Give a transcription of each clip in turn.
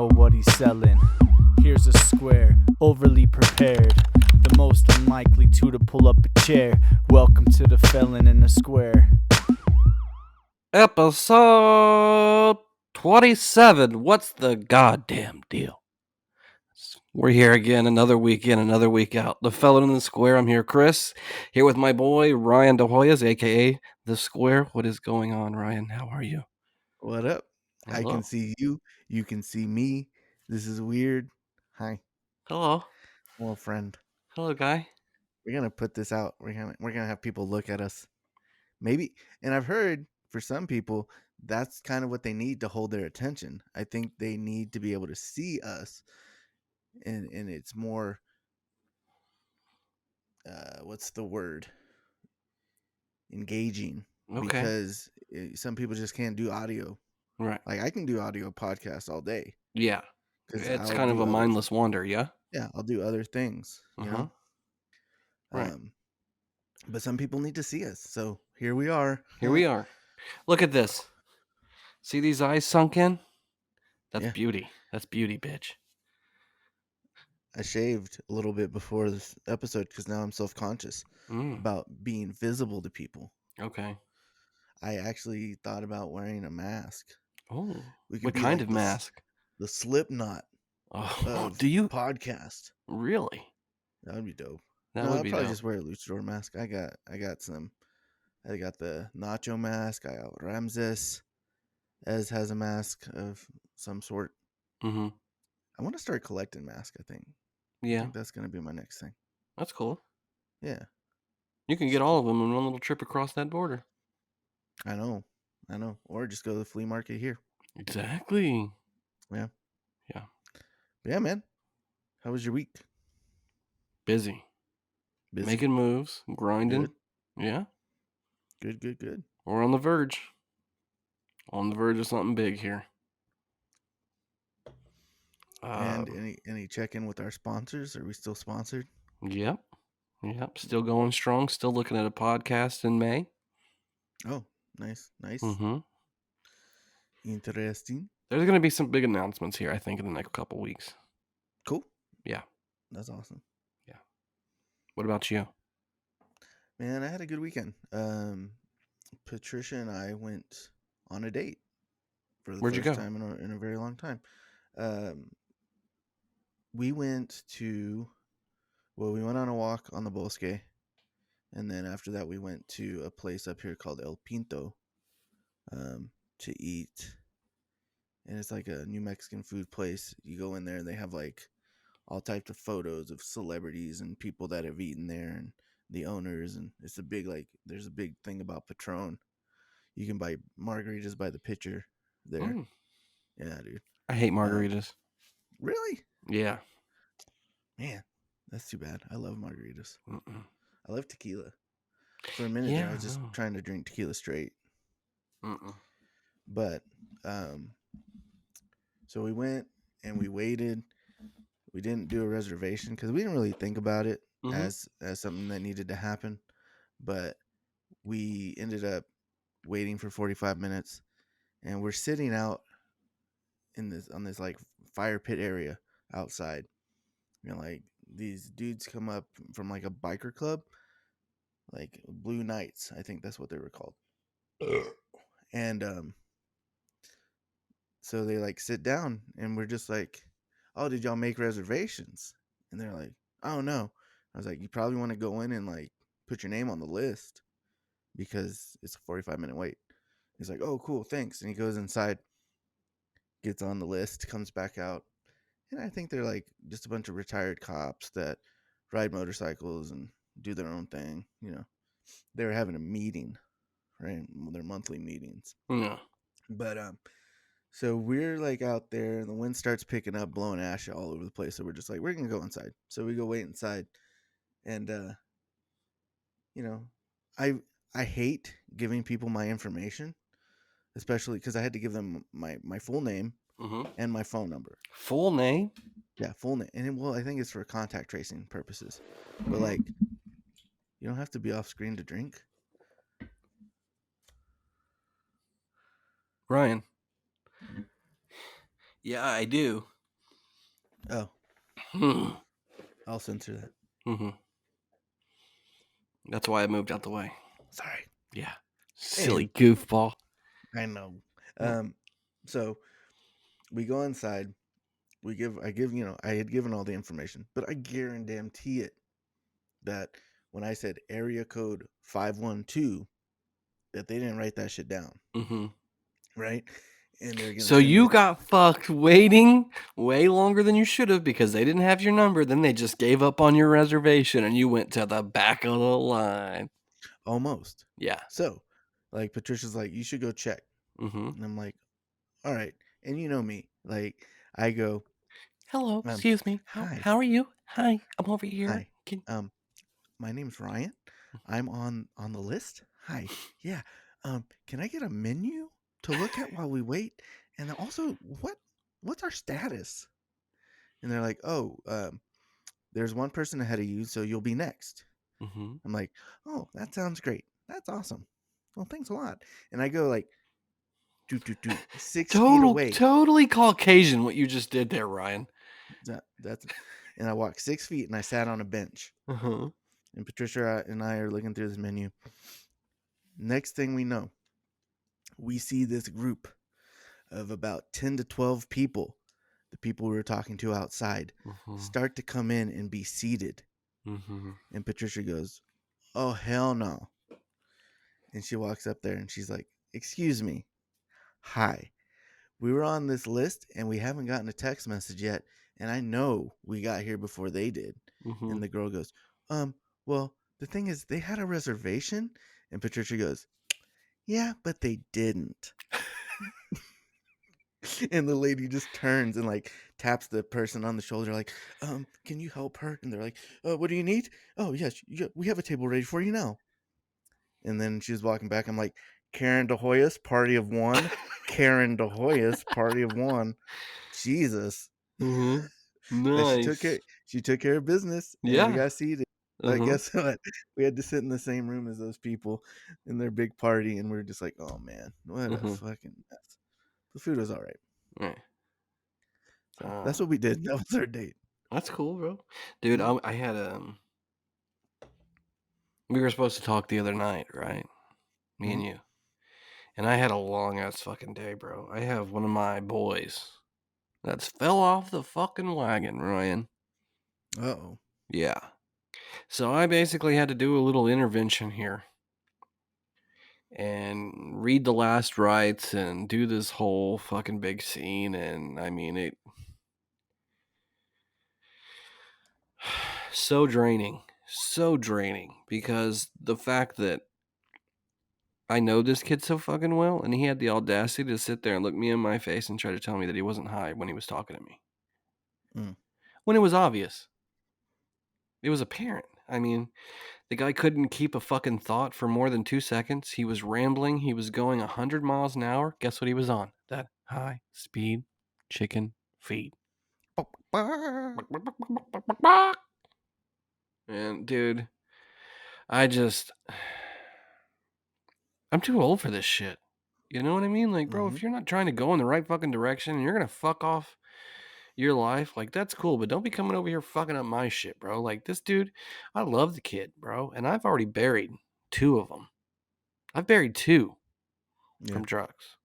know what he's selling. Here's a square, overly prepared, the most unlikely to pull up a chair. Welcome to the Felon in the Square. Episode 27. What's the goddamn deal? We're here again, another week in, another week out. The Felon in the Square. I'm here, Chris. Here with my boy, Ryan DeHoyas, a.k.a. The Square. What is going on, Ryan? How are you? What up? Hello. I can see you. You can see me. This is weird. Hi, Hello. well, friend. Hello, guy. We're gonna put this out. We're gonna have people look at us. Maybe, and I've heard for some people that's kind of what they need to hold their attention. I think they need to be able to see us, and it's more. What's the word? Engaging. Okay. Because some people just can't do audio. Right. Like I can do audio podcasts all day. Yeah. 'Cause It's I'll kind of do a other- mindless wander, yeah? Yeah, I'll do other things. You know. Right. But some people need to see us, so here we are. Here we are. Look at this. See these eyes sunk in? That's Yeah. beauty. That's beauty, bitch. I shaved a little bit before this episode because now I'm self-conscious about being visible to people. Okay. I actually thought about wearing a mask. Oh, We could what be kind like of mask? The Slipknot Oh, of do you podcast. really? That would be dope. That No, would I'll be probably dope. just wear a luchador mask. I got the Nacho mask. I got Ramses. Ez has a mask of some sort. Mm-hmm. I want to start collecting masks, I think. I Yeah, think that's going to be my next thing. that's cool. Yeah. You can get all of them in one little trip across that border. I know. Or just go to the flea market here. Exactly. Yeah. Yeah. But yeah, man. How was your week? Busy. Making moves, grinding. Good. Yeah. Good. We're on the verge. On the verge of something big here. And any check-in with our sponsors? Are we still sponsored? Yep. Still going strong. Still looking at a podcast in May. Oh, nice. Mm-hmm. Interesting. There's going to be some big announcements here, I think, in the next couple weeks. Cool. Yeah. That's awesome. Yeah. What about you? Man, I had a good weekend. Patricia and I went on a date for the Where'd you first go? time in a very long time. We went on a walk on the Bosque, and then after that we went to a place up here called El Pinto to eat. And it's like a New Mexican food place. You go in there and they have like all types of photos of celebrities and people that have eaten there and the owners, and it's a big, like, there's a big thing about Patron. You can buy margaritas by the pitcher there. Yeah, dude. I hate margaritas. Really? Yeah. Man, that's too bad. I love margaritas. Mm-mm. I love tequila. For a minute there, I was just trying to drink tequila straight. Mm-mm. But so we went and we waited. We didn't do a reservation because we didn't really think about it as something that needed to happen. But we ended up waiting for 45 minutes, and we're sitting out on this like fire pit area outside. You know, like these dudes come up from like a biker club, like Blue Knights, I think that's what they were called. And so they like sit down, and we're just like, "Oh, did y'all make reservations?" And they're like, "Oh no." I was like, "You probably want to go in and like put your name on the list because it's a 45-minute wait." He's like, "Oh, cool, thanks." And he goes inside, gets on the list, comes back out. And I think they're like just a bunch of retired cops that ride motorcycles and do their own thing. You know, they were having a meeting, right? Their monthly meetings. Yeah. But so we're like out there, and the wind starts picking up, blowing ash all over the place. So we're just like, we're gonna go inside. So we go wait inside, and you know, I hate giving people my information, especially because I had to give them my full name and my phone number. Full name? Yeah, full name. And I think it's for contact tracing purposes. But like, you don't have to be off screen to drink. Ryan. Yeah, I do. Oh, Hmm. I'll censor that. Mm-hmm. That's why I moved out the way. Sorry. Yeah. Silly And goofball. I know. Yeah. So we go inside. I give, I had given all the information, but I guarantee it that when I said area code 512, that they didn't write that shit down, Mm-hmm. right? And they're gonna So send me you got fucked waiting way longer than you should have because they didn't have your number. Then they just gave up on your reservation and you went to the back of the line. almost. Yeah. So, like Patricia's like, you should go check, Mm-hmm. and I'm like, all right. And you know me, like I go, Hello, um, excuse me. How hi, how are you? Hi, I'm over here. hi, my name's Ryan. I'm on the list. Hi, yeah. Can I get a menu to look at while we wait? And then also, what's our status? And they're like, oh, there's one person ahead of you, so you'll be next. Mm-hmm. I'm like, oh, that sounds great. That's awesome. Well, thanks a lot. And I go like, 6 feet away. Totally Caucasian what you just did there, Ryan. That's, and I walked 6 feet and I sat on a bench. Uh-huh. And Patricia and I are looking through this menu. Next thing we know, we see this group of about 10 to 12 people, the people we were talking to outside, Mm-hmm. start to come in and be seated. Mm-hmm. And Patricia goes, oh, hell no. And she walks up there and she's like, excuse me. Hi. We were on this list and we haven't gotten a text message yet. And I know we got here before they did. Mm-hmm. And the girl goes, well, the thing is, they had a reservation. And Patricia goes, yeah, but they didn't. And the lady just turns and like taps the person on the shoulder, like, can you help her? And they're like, what do you need? Oh, yes, we have a table ready for you now. And then she was walking back. I'm like, Karen De Hoyos, party of one. Karen De Hoyos, party of one. Jesus. Mm-hmm. But Nice. she took care of business and we Yeah. got seated. But Uh-huh. guess what? We had to sit in the same room as those people in their big party, and we are just like, oh man, what a Mm-hmm. fucking mess. The food was all right. Right. So that's what we did. That was our date. That's cool, bro. Dude, Mhm. I had we were supposed to talk the other night, right? Me and Mhm. you. And I had a long ass fucking day, bro. I have one of my boys that's fell off the fucking wagon, Ryan. Uh-oh. Yeah. So I basically had to do a little intervention here and read the last rites and do this whole fucking big scene. And I mean, it so draining because the fact that I know this kid so fucking well, and he had the audacity to sit there and look me in my face and try to tell me that he wasn't high when he was talking to me. Mm. When it was obvious. It was apparent. I mean, the guy couldn't keep a fucking thought for more than 2 seconds. He was rambling. He was going 100 miles an hour. Guess what he was on? That high speed chicken feed. And dude, I just I'm too old for this shit. You know what I mean? Like, bro, Mhm. if you're not trying to go in the right fucking direction and you're gonna fuck off your life, like that's cool, but don't be coming over here fucking up my shit, bro. Like this dude, I love the kid, bro, and I've already buried 2 of them. I've buried 2 Yeah. from drugs,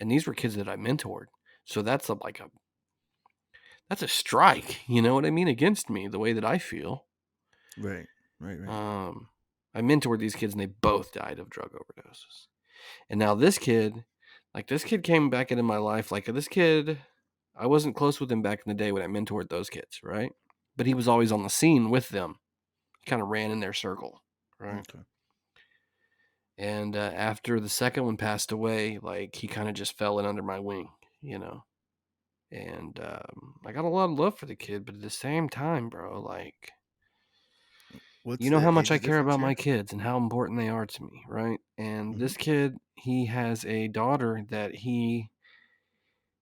and these were kids that I mentored. So that's a strike. You know what I mean, against me, the way that I feel. Right. Right. Um, I mentored these kids, and they both died of drug overdoses. And now this kid, like this kid came back into my life. Like this kid, I wasn't close with him back in the day when I mentored those kids, right? But he was always on the scene with them. He kind of ran in their circle, right? Okay. And after the second one passed away, like he kind of just fell in under my wing, you know. And I got a lot of love for the kid, but at the same time, bro, like What's you know the how much I age care difference about here? my kids and how important they are to me, right? And Mhm. this kid, he has a daughter that he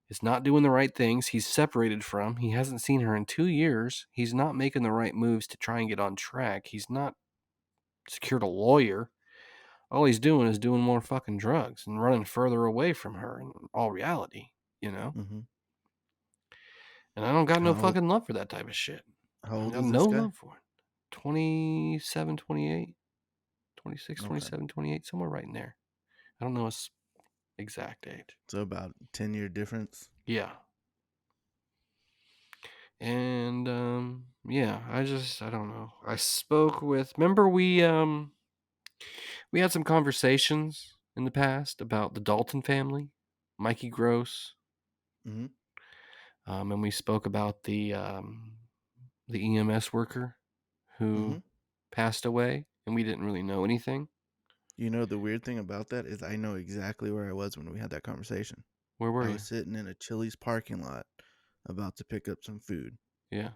is not doing the right things. He's separated from. He hasn't seen her in 2 years. He's not making the right moves to try and get on track. He's not secured a lawyer. All he's doing is doing more fucking drugs and running further away from her in all reality, you know? Mhm. And I don't got no How old, fucking love for that type of shit. how I old got is no this guy? love for it. 27, 28, 26, Okay. 27, 28, somewhere right in there. I don't know his exact age. So about 10-year difference. Yeah. And yeah, I don't know. I spoke with, remember we had some conversations in the past about the Dalton family, Mikey Gross, Mm-hmm. and we spoke about the EMS worker Mm-hmm. who passed away, and we didn't really know anything. You know, the weird thing about that is I know exactly where I was when we had that conversation. Where were I you? was sitting in a Chili's parking lot about to pick up some food, Yeah,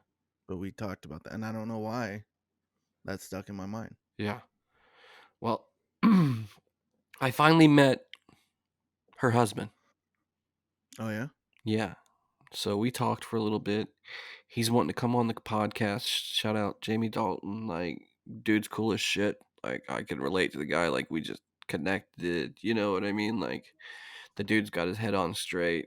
but we talked about that, and I don't know why that stuck in my mind. yeah. Well, I finally met her husband. Oh yeah. Yeah. So we talked for a little bit. He's wanting to come on the podcast. Shout out Jamie Dalton. Like, dude's cool as shit. Like, I can relate to the guy. Like, we just connected. You know what I mean? Like, the dude's got his head on straight.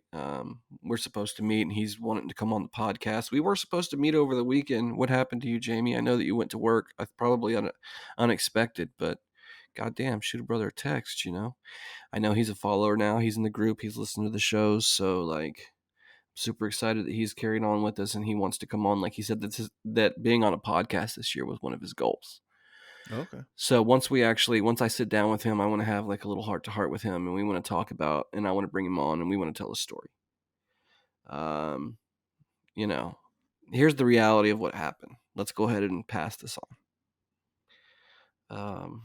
We're supposed to meet, and he's wanting to come on the podcast. We were supposed to meet over the weekend. What happened to you, Jamie? I know that you went to work. Probably unexpected, but goddamn, shoot a brother a text. I know he's a follower now. He's in the group. He's listening to the shows. So, like, super excited that he's carrying on with us and he wants to come on. Like he said, that being on a podcast this year was one of his goals. Okay. So once I sit down with him, I want to have like a little heart to heart with him, and we want to talk about, and I want to bring him on, and we want to tell a story. Um, you know, here's the reality of what happened. Let's go ahead and pass this on.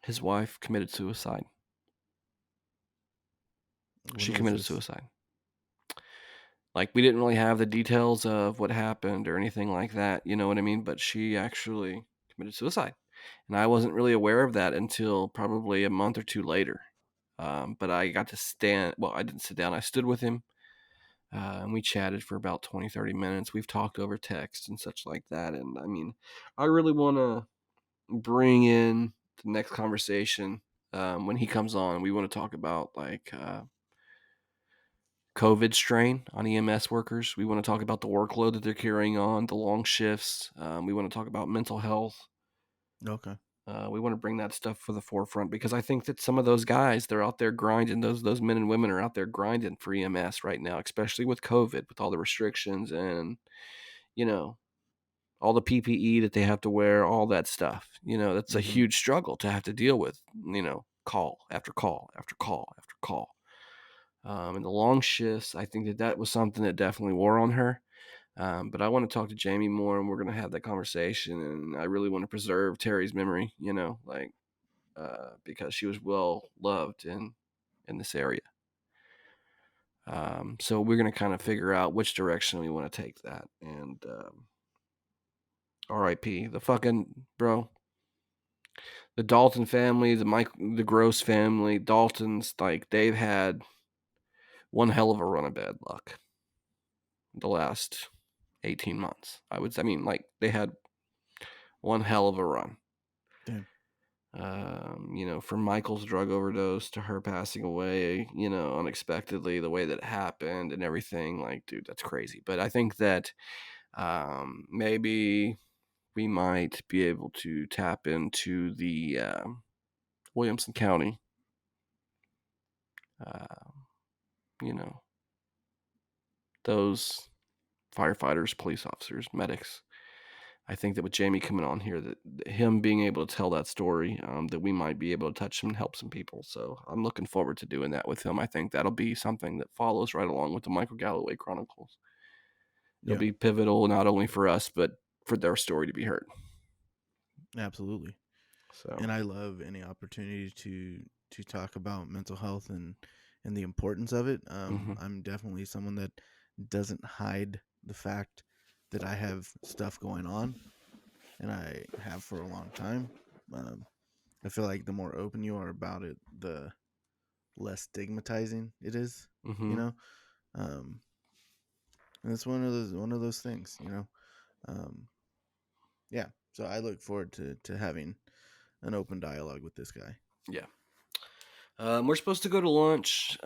His wife committed suicide. When She was committed this? suicide. Like, we didn't really have the details of what happened or anything like that, you know what I mean? But she actually committed suicide. And I wasn't really aware of that until probably a month or two later. But I got to I didn't sit down, I stood with him, and we chatted for about 20, 30 minutes. We've talked over text and such like that. And I mean, I really want to bring in the next conversation when he comes on. We want to talk about like COVID strain on EMS workers. We want to talk about the workload that they're carrying on, the long shifts. We want to talk about mental health. Okay. We want to bring that stuff for the forefront because I think that some of those guys, they're out there grinding. Those men and women are out there grinding for EMS right now, especially with COVID, with all the restrictions and you know all the PPE that they have to wear, all that stuff. That's a Mm-hmm. huge struggle to have to deal with. Call after call after call after call. And the long shifts, I think that was something that definitely wore on her. But I want to talk to Jamie more, and we're going to have that conversation. And I really want to preserve Terry's memory, because she was well loved in this area. So we're going to kind of figure out which direction we want to take that. And R.I.P. the fucking bro. The Dalton family, the Gross family, Daltons, like they've had one hell of a run of bad luck the last 18 months. I mean, like they had one hell of a run. Damn. From Michael's drug overdose to her passing away, unexpectedly, the way that it happened and everything, like, dude, that's crazy. But I think that maybe we might be able to tap into the Williamson County, uh, you know, those firefighters, police officers, medics. I think that with Jamie coming on here, that him being able to tell that story, that we might be able to touch him and help some people. So I'm looking forward to doing that with him. I think that'll be something that follows right along with the Michael Galloway Chronicles. It'll Yeah. be pivotal not only for us, but for their story to be heard. Absolutely. So, And I love any opportunity to talk about mental health and the importance of it. mhm. I'm definitely someone that doesn't hide the fact that I have stuff going on, and I have for a long time. Um, I feel like the more open you are about it, the less stigmatizing it is. You Mhm. know, um, and it's one of those things. Um, yeah. So I look forward to having an open dialogue with this guy. Yeah. We're supposed to go to lunch.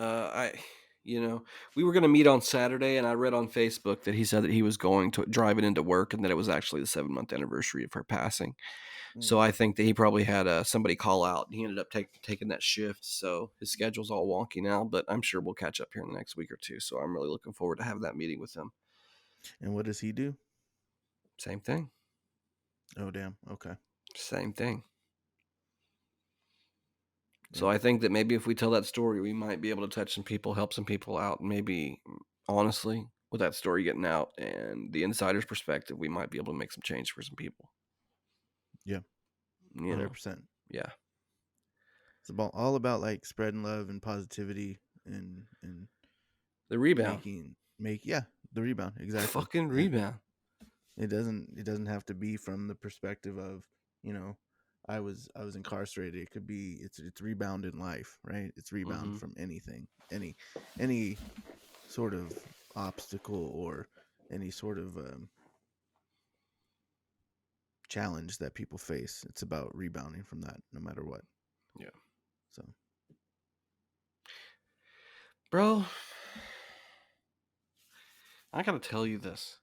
You know, we were going to meet on Saturday, and I read on Facebook that he said that he was going to drive it into work, and that it was actually the 7-month anniversary of her passing. So I think that he probably had somebody call out, and he ended up taking that shift. So his schedule's all wonky now, but I'm sure we'll catch up here in the next week or two. So I'm really looking forward to having that meeting with him. And what does he do? Same thing. Oh, damn. Okay. Same thing. Yeah. So I think that maybe if we tell that story, we might be able to touch some people, help some people out. And maybe, honestly, with that story getting out and the insider's perspective, we might be able to make some change for some people. Yeah. You know? 100%. Yeah. It's all about like spreading love and positivity and The rebound. the rebound. Exactly. Fucking rebound. It doesn't have to be from the perspective of, you know, I was incarcerated. It could be it's rebound in life, right? It's rebound from anything, any sort of obstacle or any sort of challenge that people face. It's about rebounding from that, no matter what. Yeah. So, bro, I gotta tell you this.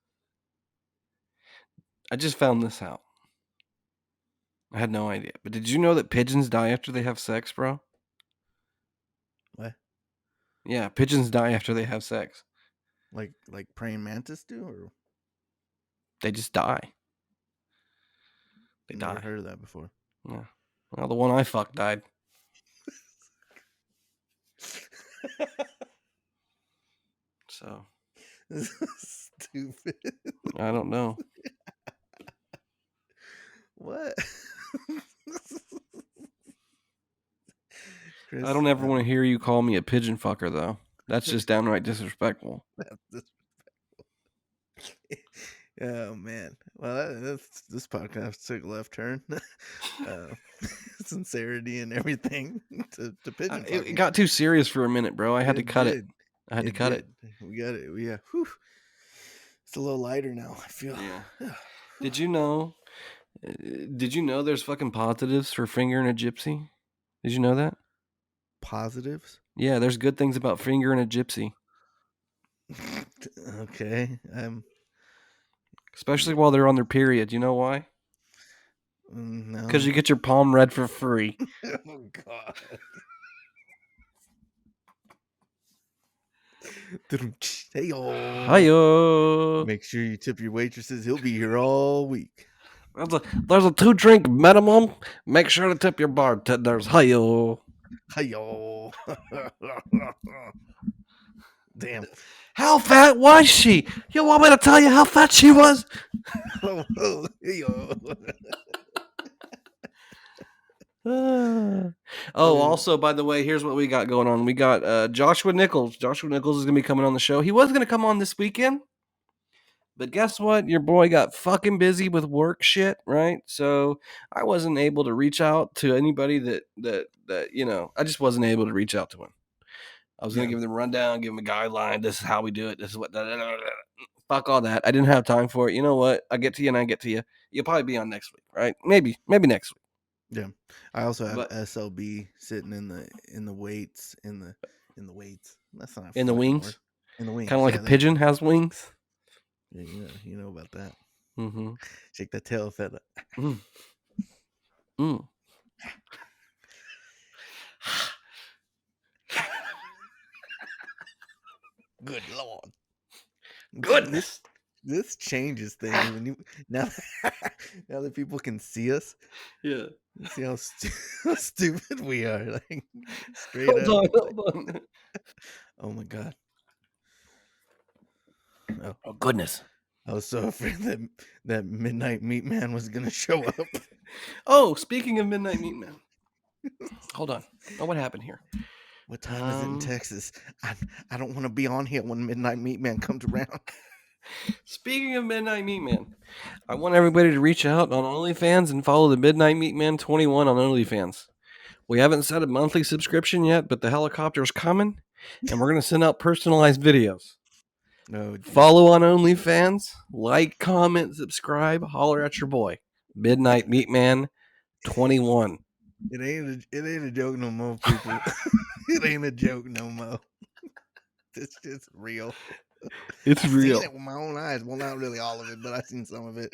I just found this out. I had no idea. But did you know that pigeons die after they have sex, bro? what? Yeah, pigeons die after they have sex. Like praying mantis do, or They just die. They never die. heard of that before. Yeah. Well, the one I fucked died. So. Stupid. I don't know. What? Chris, I don't ever want to hear you call me a pigeon fucker, though. That's just downright disrespectful. That's disrespectful. Oh man. Well, this podcast took a left turn. Sincerity and everything to pigeon It fucking. got too serious for a minute, bro. I had to cut it. did. I had to cut it. We got it. Yeah. Whew. It's a little lighter now, I feel. Yeah. Did you know there's fucking positives for fingering a gypsy? Did you know that? Positives? Yeah, there's good things about fingering a gypsy. Okay. Especially while they're on their period. You know why? No. Because you get your palm read for free. Oh God. Hey-o. Hi-yo. Make sure you tip your waitresses. He'll be here all week. There's a 2-drink minimum. Make sure to tip your bartenders. Hi-yo. Hi-yo. Damn. How fat was she? You want me to tell you how fat she was? Hey-yo. Also, by the way, here's what we got going on. We got Joshua Nichols. Joshua Nichols is going to be coming on the show. He was going to come on this weekend, but guess what? Your boy got fucking busy with work shit, right? So I wasn't able to reach out to anybody that you know. I just wasn't able to reach out to him. I was going to give him the rundown, give him a guideline. This is how we do it. This is what. Fuck all that. I didn't have time for it. You know what? I get to you and I get to you. You'll probably be on next week, right? Maybe next week. Yeah. I also have SLB sitting in the weights in the weights. That's not in the wings. Word. In the wings. Kind of like a pigeon has wings. Yeah, you know about that. Mm-hmm. Shake that tail feather. Mm. Mm. Good Lord. Goodness. This changes things when you now that people can see us. Yeah. See how stupid we are. Like straight Hold up. on. Oh my God. Oh goodness. I was so afraid that Midnight Meat Man was gonna show up. Oh, speaking of Midnight Meat Man. Hold on. Oh, what happened here? What time is it in Texas? I don't want to be on here when Midnight Meat Man comes around. Speaking of Midnight Meat Man, I want everybody to reach out on OnlyFans and follow the Midnight Meat Man 21 on OnlyFans. We haven't set a monthly subscription yet, but the helicopter's coming, and we're going to send out personalized videos. No, follow on OnlyFans, like, comment, subscribe, holler at your boy, Midnight Meat Man 21. It ain't a joke no more, people. It ain't a joke no more. This shit's real. It's I've real. seen it with my own eyes. Well, not really all of it, but I've seen some of it.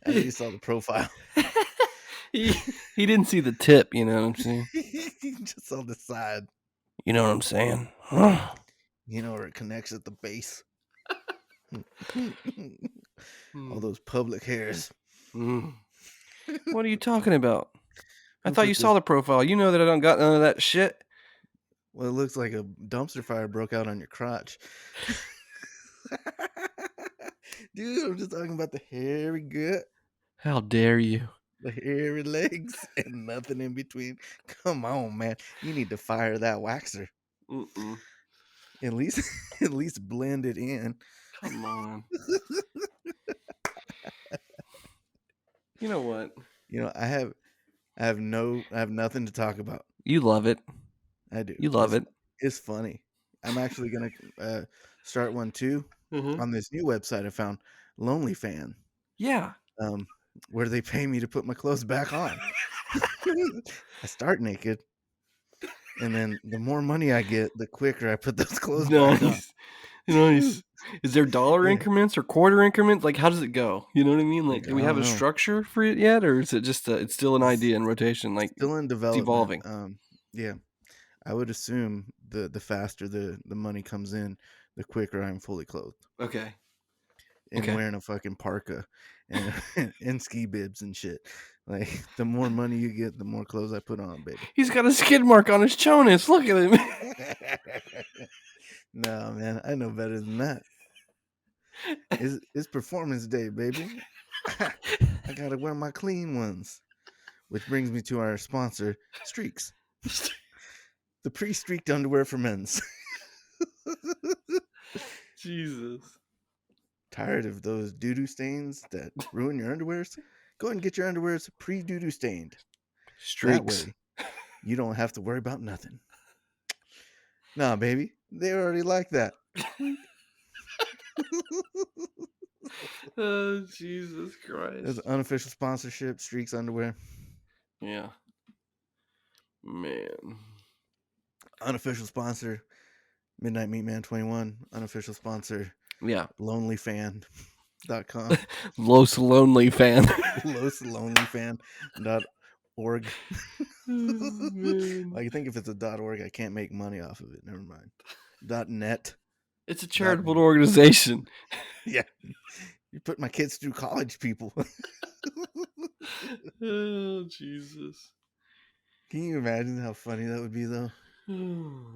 I at least saw the profile. he didn't see the tip, you know what I'm saying? Just on the side. You know what I'm saying? You know where it connects at the base. All Hmm. those public hairs. Mm. What are you talking about? I Who thought put you this? saw the profile. You know that I don't got none of that shit. Well, it looks like a dumpster fire broke out on your crotch. Dude, I'm just talking about the hairy gut, How dare you? the hairy legs, and nothing in between. Come on, man. You need to fire that waxer. Mm-mm. At least at least blend it in. Come on. You know what? You know, I have nothing to talk about. You love it. I do. You love it. It's funny. I'm actually gonna start one too on this new website I found, Lonely Fan. Yeah. Where they pay me to put my clothes back on. I start naked, and then the more money I get, the quicker I put those clothes back on. Nice. Is there dollar Yeah. increments or quarter increments? Like, how does it go? You know what I mean? Like, Like, do I we have don't a know. structure for it yet, or is it just it's still an It's idea in rotation? Like, still in it's development. evolving. Yeah, I would assume the faster the money comes in, the quicker I'm fully clothed Okay. and Okay. wearing a fucking parka and and ski bibs and shit. Like, the more money you get, the more clothes I put on, baby. He's got a skid mark on his chonus. Look at him. No, man, I know better than that. It's performance day, baby. I gotta wear my clean ones. Which brings me to our sponsor, Streaks. The pre-streaked underwear for men's. Jesus. Tired of those doo-doo stains that ruin your underwears? Go ahead and get your underwears pre-doo-doo stained. That Streaks. way, you don't have to worry about nothing. Nah, baby, they already like that. Oh, Jesus Christ. There's an unofficial sponsorship, Streaks underwear. Yeah. Man. Unofficial sponsor, Midnight Meat Man 21. Unofficial sponsor, Yeah. lonelyfan.com. Los Lonely Fan. lonelyfan.org. Man. I think if it's a .org, I can't make money off of it. Never mind. .net. It's a charitable organization. Yeah. You put my kids through college, people. Oh, Jesus. Can you imagine how funny that would be, though?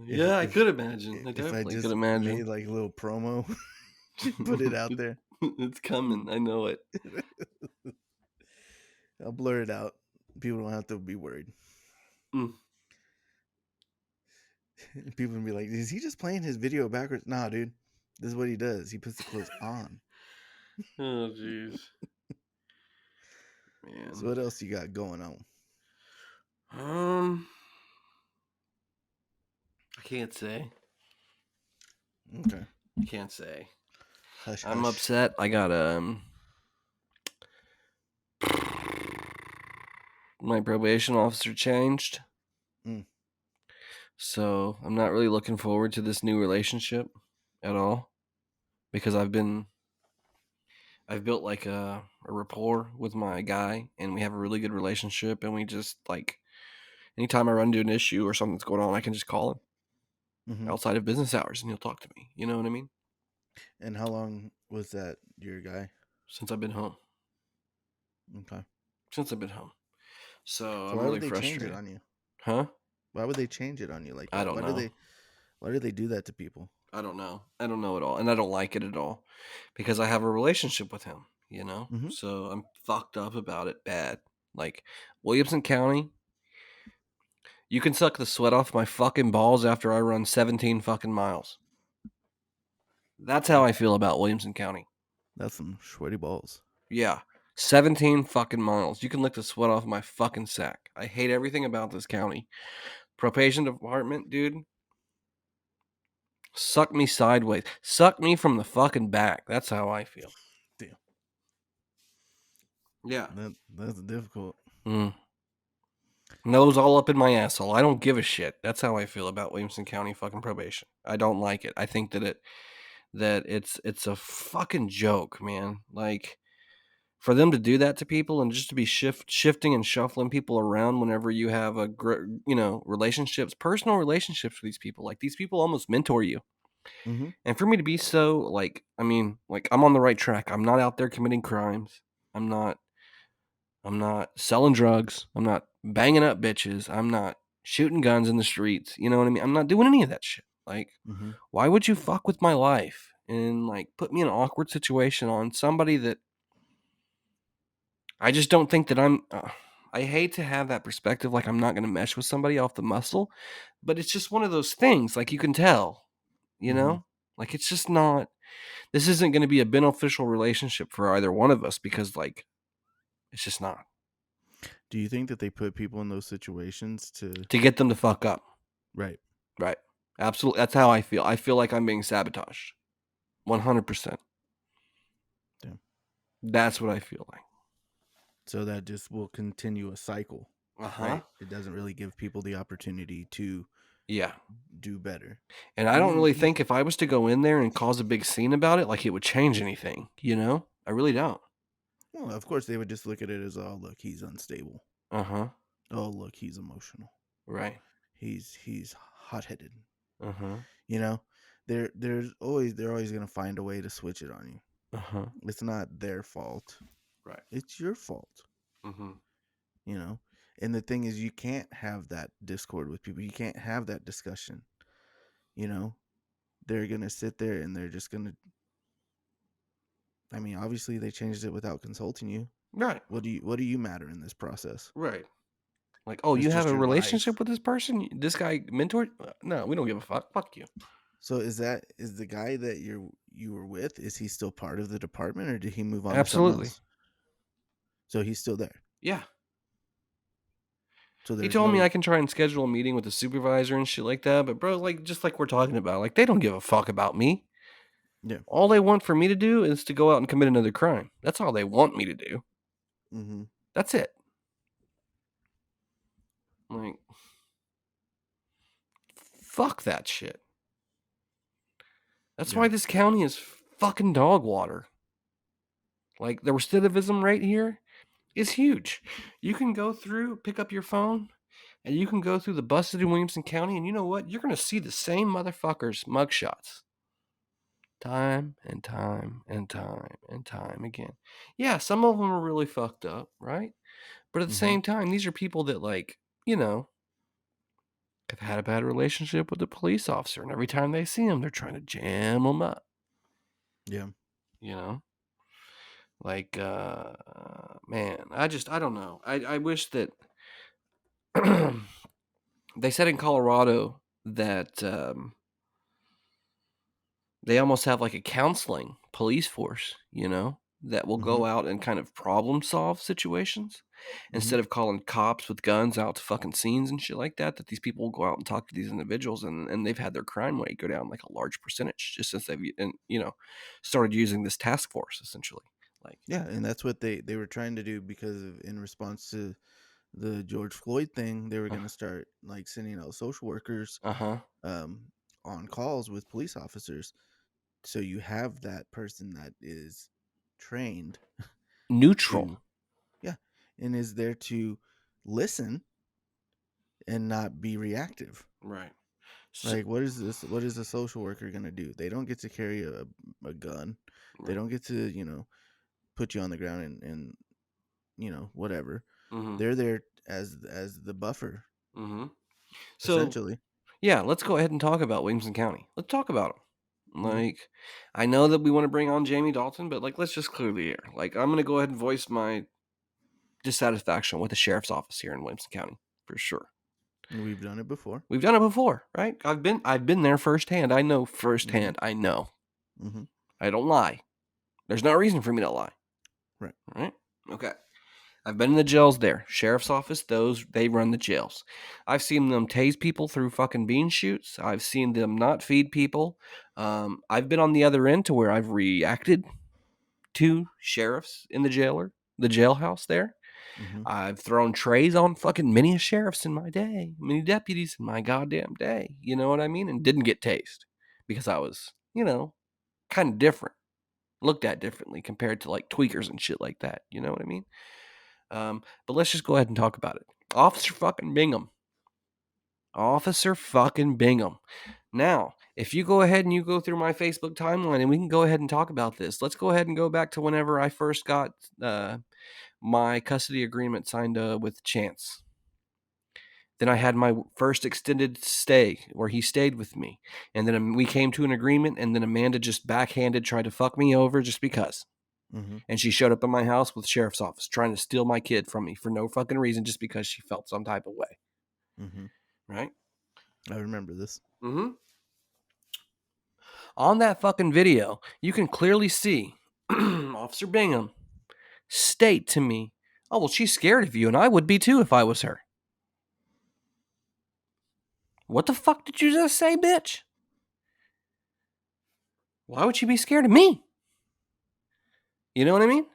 Yeah, I could imagine. I If I definitely just could imagine. made like a little promo, put it out there. It's coming. I know it. I'll blur it out. People don't have to be worried. Mm. People can be like, is he just playing his video backwards? Nah, dude. This is what he does. He puts the clothes on. Oh, jeez. Man. So what else you got going on? I can't say. Okay. I can't say. Hush, I'm hush. upset. I got my probation officer changed. Mm. So I'm not really looking forward to this new relationship at all because I've built like a rapport with my guy and we have a really good relationship and we just like anytime I run into an issue or something's going on, I can just call him Mhm. outside of business hours and he'll talk to me. You know what I mean? And how long was that your guy? Since I've been home. Okay. Since I've been home. So I'm why really would they frustrated. change it on you? Huh? Why would they change it on you like that? I don't know. Why do they do that to people? I don't know. I don't know at all. And I don't like it at all because I have a relationship with him, you know? Mhm. So I'm fucked up about it bad. Like Williamson County, you can suck the sweat off my fucking balls after I run 17 fucking miles. That's how I feel about Williamson County. That's some sweaty balls. Yeah. 17 fucking miles. You can lick the sweat off my fucking sack. I hate everything about this county. Probation department, dude. Suck me sideways. Suck me from the fucking back. That's how I feel. Damn. Yeah. That's difficult. Mm. Nose all up in my asshole. I don't give a shit. That's how I feel about Williamson County fucking probation. I don't like it. I think that it's a fucking joke, man. Like, for them to do that to people and just to be shifting and shuffling people around whenever you have relationships, personal relationships with these people. Like, these people almost mentor you. Mm-hmm. And for me to be so, like, I mean, like, I'm on the right track. I'm not out there committing crimes. I'm not selling drugs. I'm not banging up bitches. I'm not shooting guns in the streets. You know what I mean? I'm not doing any of that shit. Like, Mm-hmm. why would you fuck with my life and like put me in an awkward situation on somebody that I just don't think that I hate to have that perspective. Like, I'm not going to mesh with somebody off the muscle, but it's just one of those things. Like, you can tell, you Mm-hmm. know, like, it's just not, this isn't going to be a beneficial relationship for either one of us because, like, it's just not. Do you think that they put people in those situations to To get them to fuck up. right? Right. Absolutely. That's how I feel. I feel like I'm being sabotaged. 100%. Yeah. That's what I feel like. So that just will continue a cycle, Uh-huh. right? It doesn't really give people the opportunity to Yeah. do better. And I don't really think if I was to go in there and cause a big scene about it, like, it would change anything, you know? I really don't. Well, of course, they would just look at it as, oh, look, he's unstable. Uh-huh. Oh, look, he's emotional. Right. He's hot-headed. Uh-huh. You know, they're always gonna find a way to switch it on you. Uh-huh. It's not their fault. Right. It's your fault. Mm-hmm. You know, and the thing is, you can't have that discord with people. You can't have that discussion. You know, they're gonna sit there and they're just gonna. I mean, obviously, they changed it without consulting you. Right. What do you matter in this process? Right. Like, oh, It's you have just a your relationship life. with this person? This guy mentored? No, we don't give a fuck. Fuck you. So is the guy that you were with? Is he still part of the department, or did he move on to something Absolutely. else? So he's still there. Yeah. So He there's told me no. I can try and schedule a meeting with the supervisor and shit like that, but bro, like, just like we're talking about, like, they don't give a fuck about me. Yeah. All they want for me to do is to go out and commit another crime. That's all they want me to do. Mm-hmm. That's it. Like, fuck that shit. That's Yeah. why this county is fucking dog water. Like, the recidivism rate here is huge. You can go through, pick up your phone, and you can go through the busted in Williamson County, and you know what? You're going to see the same motherfuckers' mugshots. Time and time and time and time again. Yeah, some of them are really fucked up, right? But at the Mm-hmm. same time, these are people that, like, you know, have had a bad relationship with the police officer, and every time they see him, they're trying to jam them up. Yeah. You know, like, man, I don't know. I wish that they said in Colorado that they almost have like a counseling police force, you know, that will Mm-hmm. go out and kind of problem solve situations instead of calling cops with guns out to fucking scenes and shit like that. That these people will go out and talk to these individuals, and they've had their crime rate go down like a large percentage just since they've started using this task force essentially. Like, Yeah, and that's what they were trying to do because in response to the George Floyd thing, they were going to start like sending out social workers uh-huh. on calls with police officers. So you have that person that is trained Neutral. to, yeah, and is there to listen and not be reactive. Right. Like, what is this? What is a social worker going to do? They don't get to carry a gun. They don't get to, put you on the ground and whatever. Mm-hmm. They're there as the buffer, Mm-hmm. So, essentially. yeah, let's go ahead and talk about Williamson County. Let's talk about them. Mhm. Like, I know that we want to bring on Jamie Dalton, but like, let's just clear the air. Like, I'm going to go ahead and voice my dissatisfaction with the sheriff's office here in Williamson County for sure. We've done it before. We've done it before, right? I've been there firsthand. I know firsthand. I know. Mm-hmm. I don't lie. There's no reason for me to lie. Right. Right? Okay. I've been in the jails there. Sheriff's office, they run the jails. I've seen them tase people through fucking bean shoots. I've seen them not feed people. I've been on the other end to where I've reacted to sheriffs in the jailhouse there. Mm-hmm. I've thrown trays on fucking many sheriffs in my day, many deputies in my goddamn day. You know what I mean? And didn't get tased because I was, kind of different, looked at differently compared to like tweakers and shit like that. You know what I mean? But let's just go ahead and talk about it. Officer fucking Bingham. Officer fucking Bingham. Now, if you go ahead and you go through my Facebook timeline and we can go ahead and talk about this, let's go ahead and go back to whenever I first got my custody agreement signed with Chance. Then I had my first extended stay where he stayed with me. And then we came to an agreement, and then Amanda just backhanded tried to fuck me over just because. Mm-hmm. And she showed up at my house with the sheriff's office trying to steal my kid from me for no fucking reason just because she felt some type of way. Mm-hmm. Right? I remember this. Mm-hmm. On that fucking video, you can clearly see Officer Bingham state to me, "Oh, well, she's scared of you, and I would be too if I was her." What the fuck did you just say, bitch? Why would she be scared of me? You know what I mean?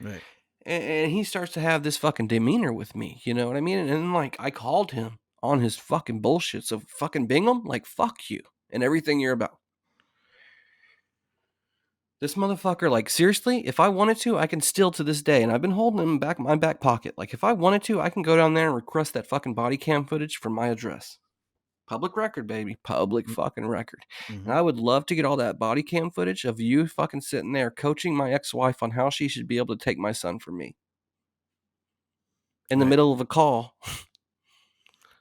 Right. And he starts to have this fucking demeanor with me. You know what I mean? And like, I called him on his fucking bullshit. So fucking Bingham, like, fuck you and everything you're about. This motherfucker, like, seriously, if I wanted to, I can still to this day. And I've been holding him back in my back pocket. Like, if I wanted to, I can go down there and request that fucking body cam footage from my address. Public record, baby. Public fucking record. Mm-hmm. And I would love to get all that body cam footage of you fucking sitting there coaching my ex-wife on how she should be able to take my son from me. In the Right. middle of a call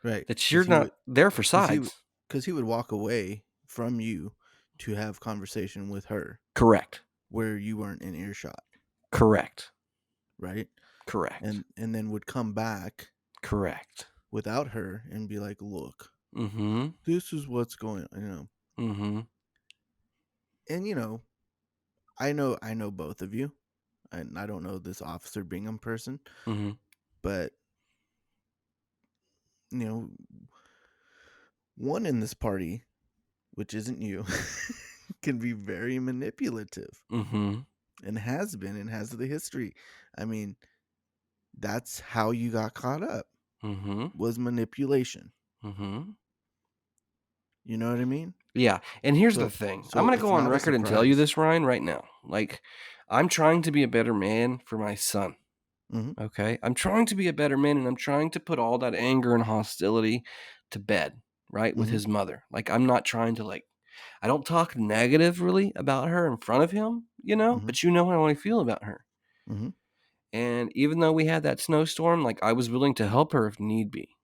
Right. that you're not there for sides. Because he would walk away from you to have conversation with her Correct. where you weren't in earshot. Correct. Right. Correct. And then would come back Correct. without her and be like, look, Mm-hmm. this is what's going on, Mm-hmm. And I know both of you. And I don't know this Officer Bingham person, Mm-hmm. but one in this party, which isn't you, can be very manipulative Mm-hmm. and has been and has the history. I mean, that's how you got caught up, Mm-hmm. was manipulation. Mm-hmm. You know what I mean? Yeah. And here's So- the thing. so I'm going to it's go on not a record and tell you surprise. this, Ryan, right now. Like, I'm trying to be a better man for my son. Mhm. Okay? I'm trying to be a better man, and I'm trying to put all that anger and hostility to bed, right? With Mhm. his mother. Like, I'm not trying to, like, I don't talk negative really about her in front of him, Mhm. but you know how I feel about her. Mhm. And even though we had that snowstorm, like, I was willing to help her if need be.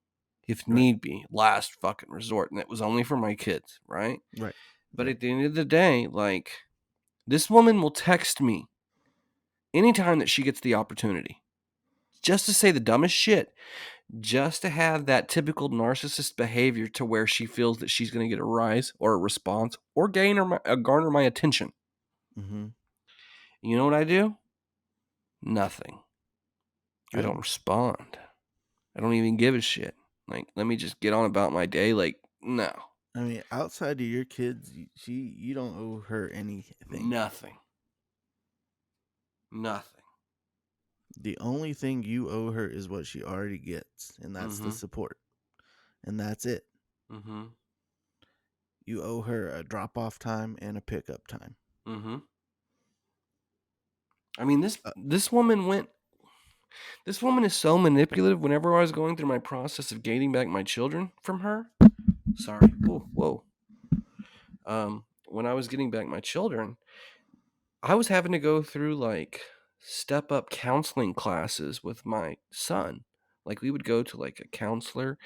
If Right. need be, last fucking resort. And it was only for my kids, right? Right. But Right. at the end of the day, like, this woman will text me anytime that she gets the opportunity just to say the dumbest shit, just to have that typical narcissist behavior to where she feels that she's going to get a rise or a response or garner my attention. Mhm. You know what I do? Nothing. I don't Good. respond. I don't even give a shit. Like, let me just get on about my day. Like, no. I mean, outside of your kids, you don't owe her anything. Nothing. Nothing. The only thing you owe her is what she already gets, and that's the Mhm. support. And that's it. Mm-hmm. You owe her a drop-off time and a pickup time. Mm-hmm. I mean, this woman is so manipulative. Whenever I was going through my process of gaining back my children from her, sorry, whoa. When I was getting back my children, I was having to go through like step up counseling classes with my son. Like, we would go to like a counselor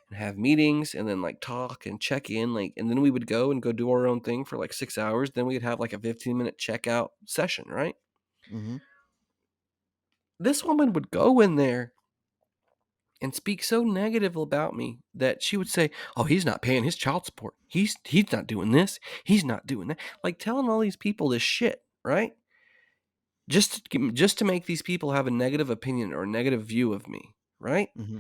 and have meetings and then like talk and check in, like, and then we would go do our own thing for like 6 hours. Then we'd have like a 15-minute checkout session, right? Mm-hmm. This woman would go in there and speak so negative about me that she would say, "Oh, he's not paying his child support. He's not doing this. He's not doing that." Like, telling all these people this shit, right? Just to make these people have a negative opinion or a negative view of me, right? Mm-hmm.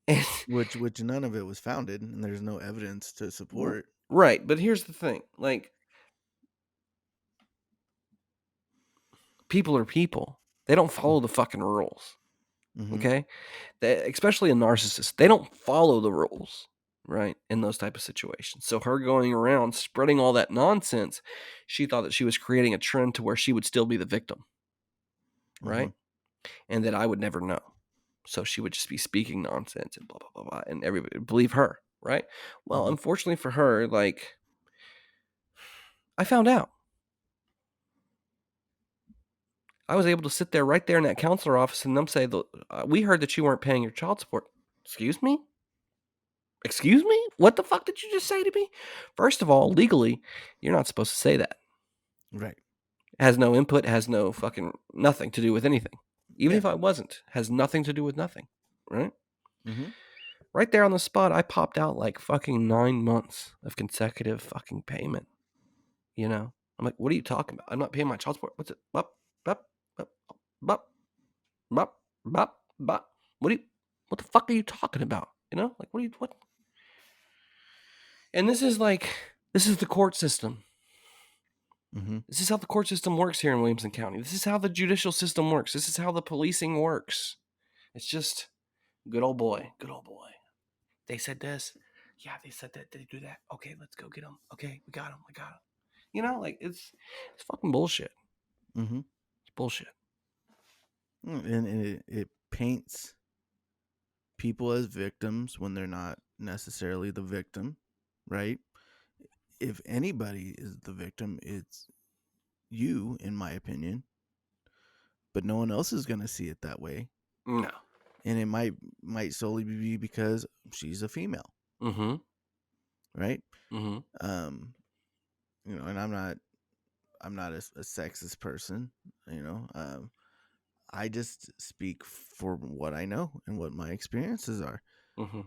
And, Which none of it was founded, and there's no evidence to support. right, but here's the thing. Like, people are people. They don't follow the fucking rules. Mm-hmm. Okay, especially a narcissist, they don't follow the rules, right? In those type of situations. So her going around spreading all that nonsense, she thought that she was creating a trend to where she would still be the victim, Mm-hmm. right? And that I would never know. So she would just be speaking nonsense and blah blah blah blah, and everybody would believe her, right? Well, Mm-hmm. unfortunately for her, like I found out. I was able to sit there right there in that counselor office and them say, "We heard that you weren't paying your child support." Excuse me? Excuse me? What the fuck did you just say to me? First of all, legally, you're not supposed to say that. Right. It has no input, has no fucking nothing to do with anything. Even Yeah. if I wasn't, has nothing to do with nothing. Right? Mm-hmm. Right there on the spot, I popped out like fucking 9 months of consecutive fucking payment. You know? I'm like, what are you talking about? I'm not paying my child support. What's it? Bop, bop, bop, bop, bop, bop, bop. What the fuck are you talking about? You know? Like what? And this is the court system. Mm-hmm. This is how the court system works here in Williamson County. This is how the judicial system works. This is how the policing works. It's just good old boy. Good old boy. They said this. Yeah, they said that. Did they do that? Okay, let's go get them. Okay, we got them. I got them. You know, like it's fucking bullshit. Mm-hmm. It's bullshit. And it paints people as victims when they're not necessarily the victim, right? If anybody is the victim, it's you, in my opinion. But no one else is going to see it that way, No. and it might solely be because she's a female, Mm-hmm. right? Mm-hmm. And I'm not a sexist person, you know. I just speak for what I know and what my experiences are. Mm-hmm.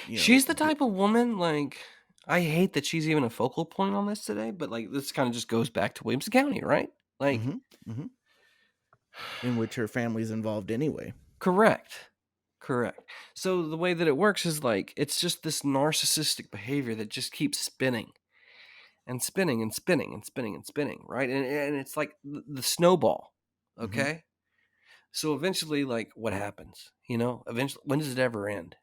You know, She's the type of woman, like, I hate that she's even a focal point on this today, but like this kind of just goes back to Williamson County, right? Like, mm-hmm, mm-hmm, in which her family's involved anyway. correct. Correct. So the way that it works is like it's just this narcissistic behavior that just keeps spinning and spinning and spinning and spinning and spinning, right? And it's like the snowball. Mm-hmm, Okay? So eventually like what happens? You know, eventually when does it ever end?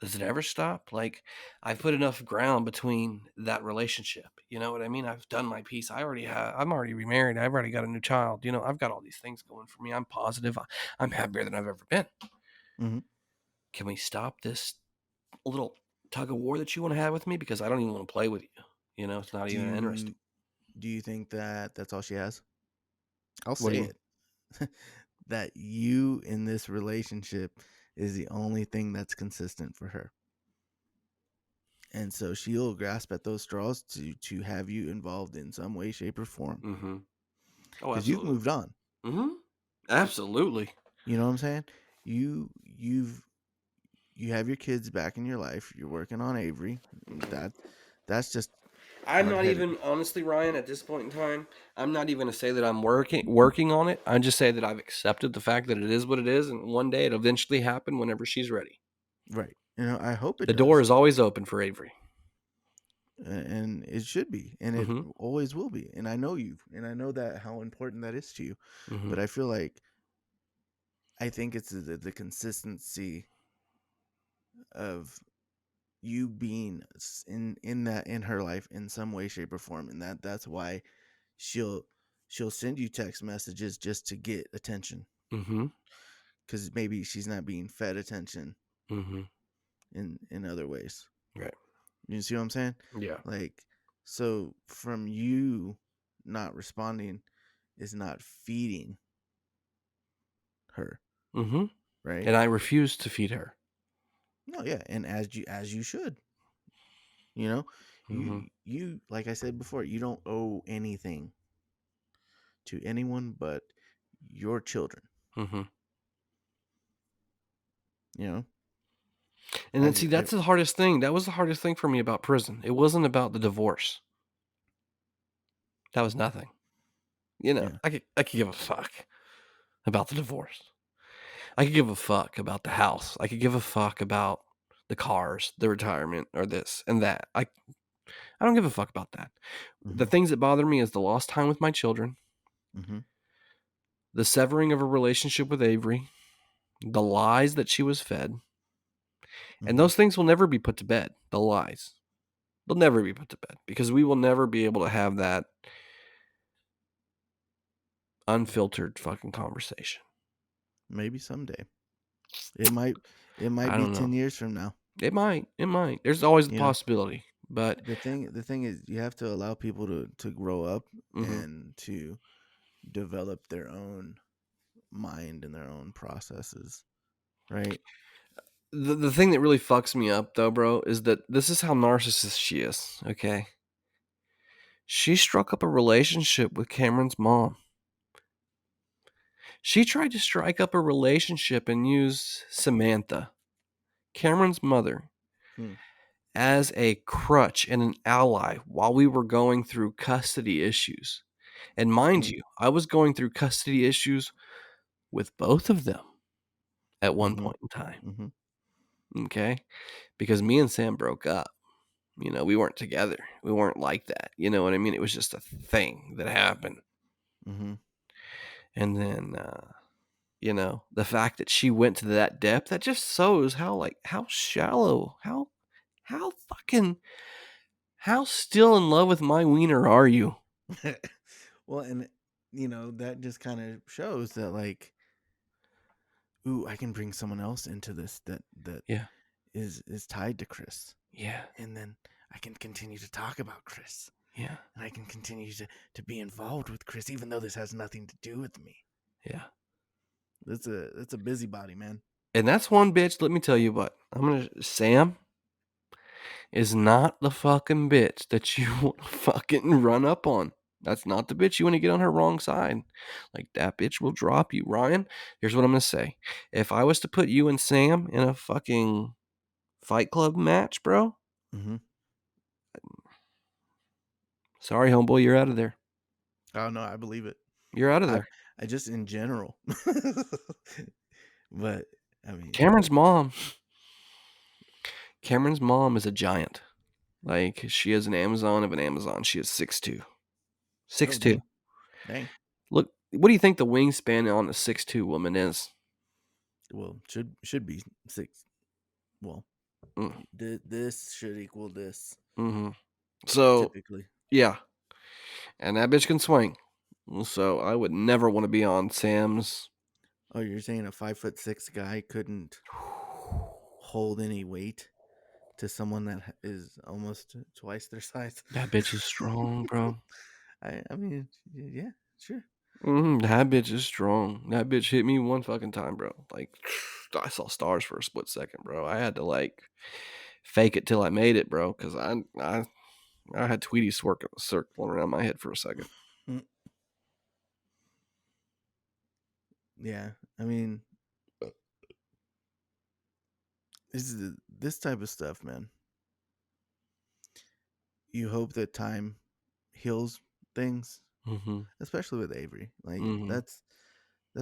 Does it ever stop? Like I've put enough ground between that relationship. You know what I mean? I've done my piece. I'm already remarried. I've already got a new child. You know, I've got all these things going for me. I'm positive. I'm happier than I've ever been. mm-hmm. Can we stop this little tug of war that you want to have with me? Because I don't even want to play with you. You know, it's not Do even interesting. you think that that's all she has? I'll What do say you? it. That you in this relationship is the only thing that's consistent for her. And so she'll grasp at those straws to have you involved in some way, shape, or form. Mm-hmm. Oh, Because you've absolutely. moved on. Mm-hmm. Absolutely. You know what I'm saying? You have your kids back in your life. You're working on Avery. That's just I'm hard not headed. even honestly, Ryan, at this point in time, I'm not even gonna say that I'm working on it. I just say that I've accepted the fact that it is what it is, and one day it'll eventually happen whenever she's ready. Right. I hope it The door does. is always open for Avery. And it should be, and it Mm-hmm. always will be. And I know you, and I know that how important that is to you. Mm-hmm. But I think it's the consistency of you being in her life in some way, shape, or form, and that's why she'll send you text messages just to get attention, Mm-hmm. because maybe she's not being fed attention Mm-hmm. in other ways. Right. You see what I'm saying? Yeah. Like, so from you not responding is not feeding her, Mm-hmm. right? And I refuse to feed her. No, yeah, and as you should. You know, Mm-hmm. you like I said before, you don't owe anything to anyone but your children. Mm-hmm. You know, And then see, that's the hardest thing. That was the hardest thing for me about prison. It wasn't about the divorce. That was nothing. You know, yeah, I could give a fuck about the divorce. I could give a fuck about the house. I could give a fuck about the cars, the retirement, or this and that. I don't give a fuck about that. The mm-hmm, things that bother me is the lost time with my children, mm-hmm, the severing of a relationship with Avery, the lies that she was fed, and Mhm. those things will never be put to bed. The lies. They'll never be put to bed because we will never be able to have that unfiltered fucking conversation. Maybe someday. It might. It might I be don't 10 know. years from now. It might. It might. There's always the You know, possibility. But the thing is, you have to allow people to grow up mhm. and to develop their own mind and their own processes, right? The thing that really fucks me up though, bro, is that this is how narcissist she is. Okay, she struck up a relationship with Cameron's mom. She tried to strike up a relationship and use Samantha, Cameron's mother, Hmm. as a crutch and an ally while we were going through custody issues. And mind Hmm. you, I was going through custody issues with both of them at one Mm-hmm. point in time. Mm-hmm. Okay, because me and Sam broke up. We weren't together. We weren't like that. You know what I mean? It was just a thing that happened. Mm-hmm. And then, the fact that she went to that depth, that just shows how shallow, how fucking, how still in love with my wiener are you? Well, and that just kind of shows that, like, ooh, I can bring someone else into this that Yeah. is tied to Chris, Yeah. and then I can continue to talk about Chris, Yeah. and I can continue to be involved with Chris, even though this has nothing to do with me. Yeah. That's a busybody, man. And that's one bitch. Let me tell you what, Sam is not the fucking bitch that you want to fucking run up on. That's not the bitch you want to get on her wrong side. Like, that bitch will drop you. Ryan, here's what I'm going to say. If I was to put you and Sam in a fucking Fight Club match, bro, Mm-hmm. sorry, homeboy, you're out of there. Oh no, I believe it. You're out of I there. I just in general, but I mean, Cameron's mom. Cameron's mom is a giant. Like, she is an Amazon of an Amazon. She is 6'2". oh 6'2". dang. Look, what do you think the wingspan on a 6'2" woman is? Well, should be six. Well, Mm, this should equal this mm-hmm. So, typically. yeah. And that bitch can swing. So I would never want to be on Sam's. Oh, you're saying a 5'6" guy couldn't hold any weight to someone that is almost twice their size? That bitch is strong, bro. I mean, yeah, sure. That bitch is strong. That bitch hit me one fucking time, bro. Like, I saw stars for a split second, bro. I had to fake it till I made it, bro, because I had Tweety circling around my head for a second. Mm, yeah, I mean, this type of stuff, man. You hope that time heals things, Mm-hmm. especially with Avery. Like Mm-hmm. that's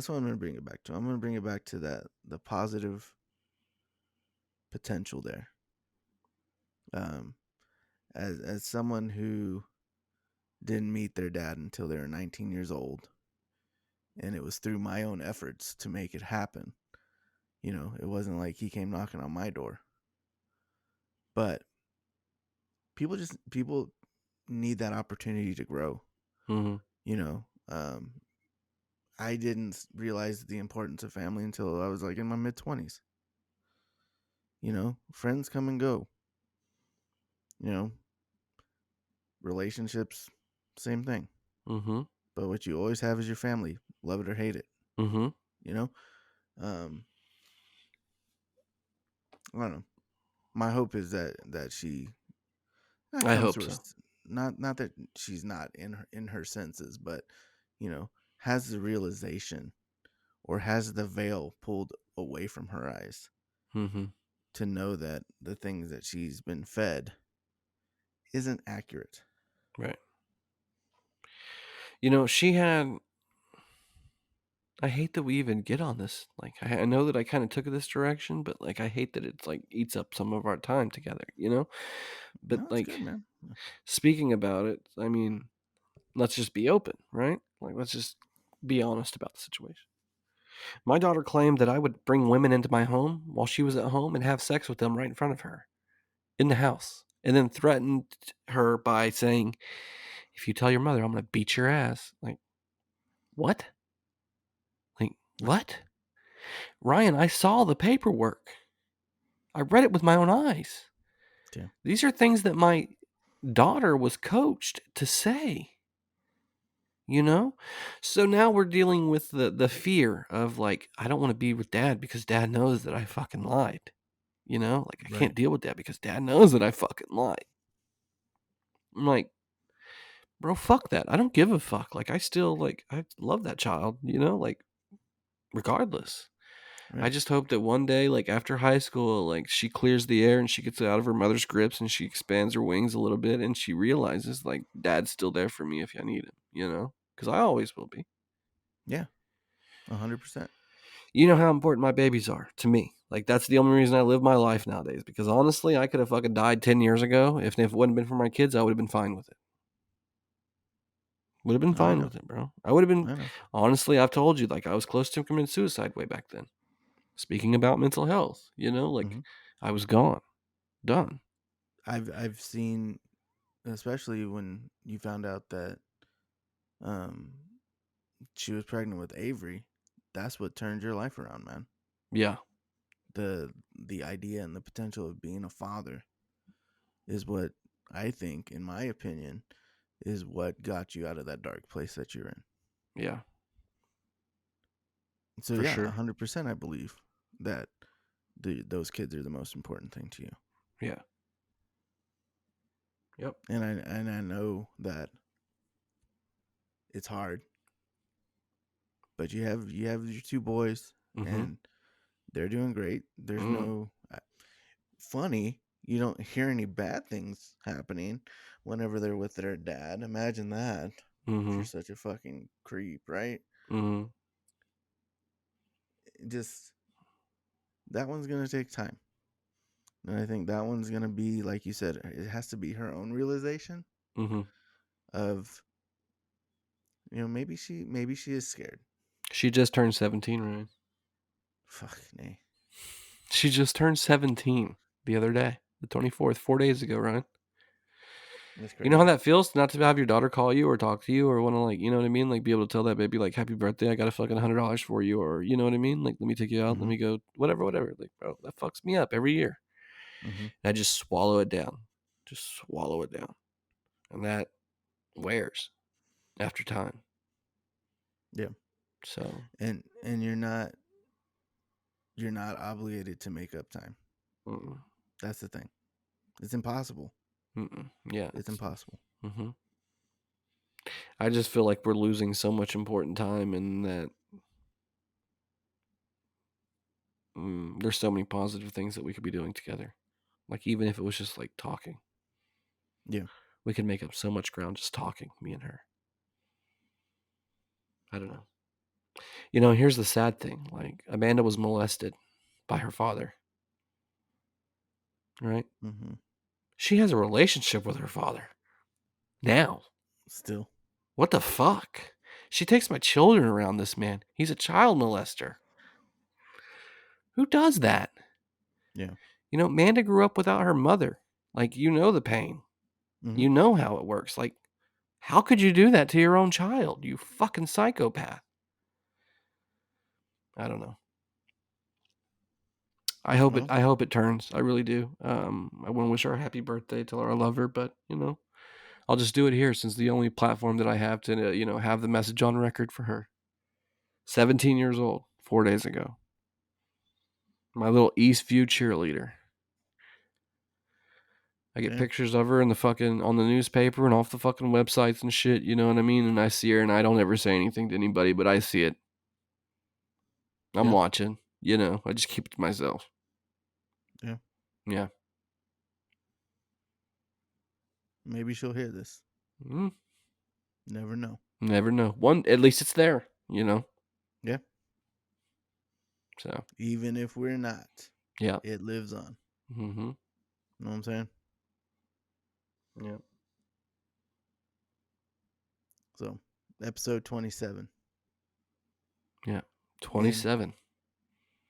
what I'm gonna bring it back to. I'm gonna bring it back to the positive potential there. Um, as someone who didn't meet their dad until they were 19 years old, and it was through my own efforts to make it happen. It wasn't like he came knocking on my door. But people need that opportunity to grow. Mm-hmm. You know, I didn't realize the importance of family until I was like in my mid-20s. Friends come and go. You know, relationships, same thing. Mm-hmm. But what you always have is your family, love it or hate it. Mm-hmm. You know, um, I don't know. My hope is that she not I comes hope to so. not that she's not in her senses, but has the realization or has the veil pulled away from her eyes Mm-hmm. to know that the things that she's been fed isn't accurate. Right. She had. I hate that we even get on this. Like, I know that I kind of took it this direction, but like, I hate that it's like eats up some of our time together. But No, it's like, good, man. speaking about it, I mean, let's just be open, right? Like, let's just be honest about the situation. My daughter claimed that I would bring women into my home while she was at home and have sex with them right in front of her in the house, and then threatened her by saying, "If you tell your mother, I'm going to beat your ass." Like, what? Like, what? Ryan, I saw the paperwork. I read it with my own eyes. Yeah. These are things that my daughter was coached to say. You know? So now we're dealing with the fear of like, I don't want to be with dad because dad knows that I fucking lied. You know? Like, I Right. can't deal with that because dad knows that I fucking lied. I'm like, bro, fuck that. I don't give a fuck. Like, I still, like, I love that child, you know? Like, regardless. I Right. just hope that one day, like, after high school, like, she clears the air and she gets out of her mother's grips and she expands her wings a little bit and she realizes, like, dad's still there for me if I need him, you know? Because I always will be. Yeah. 100%. You know how important my babies are to me. Like, that's the only reason I live my life nowadays. Because honestly, I could have fucking died 10 years ago. If it wouldn't have been for my kids, I would have been fine with it. Would have been I fine know. with it, bro. I would have been, I know. honestly, I've told you, like, I was close to committing suicide way back then. Speaking about mental health, you know, like, Mhm. I was gone, done. I've seen, especially when you found out that um she was pregnant with Avery, that's what turned your life around, man. Yeah. The idea and the potential of being a father is what I think, in my opinion, is what got you out of that dark place that you're in. Yeah. So For yeah, sure. 100% I believe that those kids are the most important thing to you. Yeah. Yep. And I know that it's hard, but you have your two boys Mm-hmm. and they're doing great. There's Mm. no funny. You don't hear any bad things happening whenever they're with their dad. Imagine that. If Mm-hmm. you're such a fucking creep, right? Mm-hmm. Just that one's gonna take time. And I think that one's gonna be, like you said, it has to be her own realization Mm-hmm. of, maybe she is scared. She just turned 17, right? Fuck nay. She just turned 17 the other day, the 24th, 4 days ago, right? That's You know how crazy. that feels not to have your daughter call you or talk to you or want to, like, you know what I mean? Like, be able to tell that baby, like, happy birthday, I got a fucking $100 for you, or, you know what I mean? Like, let me take you out, let Mm-hmm. me go, whatever, whatever. Like, bro, that fucks me up every year. Mm-hmm. And I just swallow it down. Just swallow it down. And that wears after time. Yeah. So, And you're not obligated to make up time. mm-mm, That's the thing. It's impossible. yeah. It's impossible. Mm-hmm. I just feel like we're losing so much important time and that there's so many positive things that we could be doing together. Like, even if it was just like talking, Yeah. we could make up so much ground just talking, me and her. I don't know. You know, here's the sad thing. Like, Amanda was molested by her father, right? Mm-hmm. She has a relationship with her father now. Still. What the fuck? She takes my children around this man. He's a child molester. Who does that? Yeah. You know, Amanda grew up without her mother. Like, you know the pain. Mm-hmm. You know how it works. Like, how could you do that to your own child? You fucking psychopath. I don't know. Well, I hope it turns. I really do. I want to wish her a happy birthday, tell her I love her, but you know, I'll just do it here since the only platform that I have to, have the message on record for her. 17 years old, 4 days ago. My little Eastview cheerleader. I get yeah. pictures of her in the fucking on the newspaper and off the fucking websites and shit, you know what I mean? And I see her and I don't ever say anything to anybody, but I see it. I'm Yeah. watching, I just keep it to myself. Yeah. Yeah. Maybe she'll hear this. Mm, Never know. never know. At least it's there, Yeah. So, Even if we're not, yeah. it lives on. Mm-hmm. You know what I'm saying? Yeah. So, episode 27. Yeah. 27.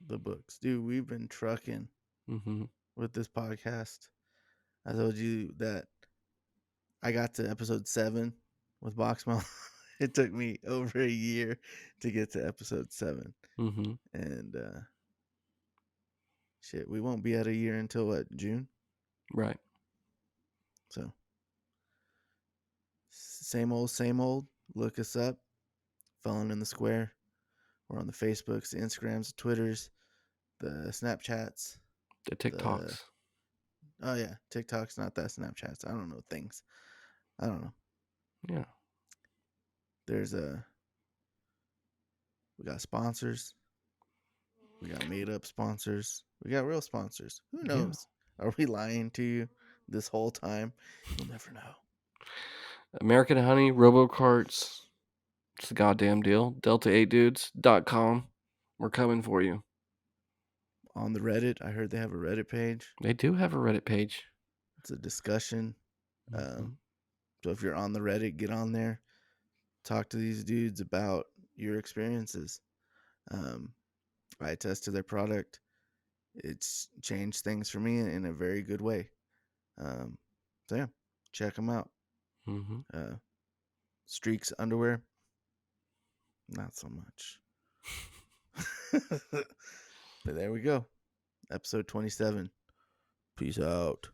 the books. Dude, we've been trucking Mm-hmm. with this podcast. I told you that I got to episode 7 with Boxmouth. It took me over a year to get to episode 7. Mm-hmm. And shit, we won't be at a year until what, June? Right. So same old, same old. Look us up. Felon in the Square. We're on the Facebooks, the Instagrams, the Twitters, the Snapchats, The the TikToks. oh yeah, TikTok's not that, Snapchats. I don't know things. I don't know. Yeah. There's we got sponsors. We got made up sponsors. We got real sponsors. Who Yeah. knows? Are we lying to you this whole time? You'll never know. American Honey, RoboCarts. It's a goddamn deal. Delta8dudes.com. We're coming for you. On the Reddit, I heard they have a Reddit page. They do have a Reddit page. It's a discussion. Mhm. So if you're on the Reddit, get on there. Talk to these dudes about your experiences. I attest to their product. It's changed things for me in a very good way. So yeah, check them out. Mhm. Streaks underwear, not so much. But there we go. Episode 27. Peace out.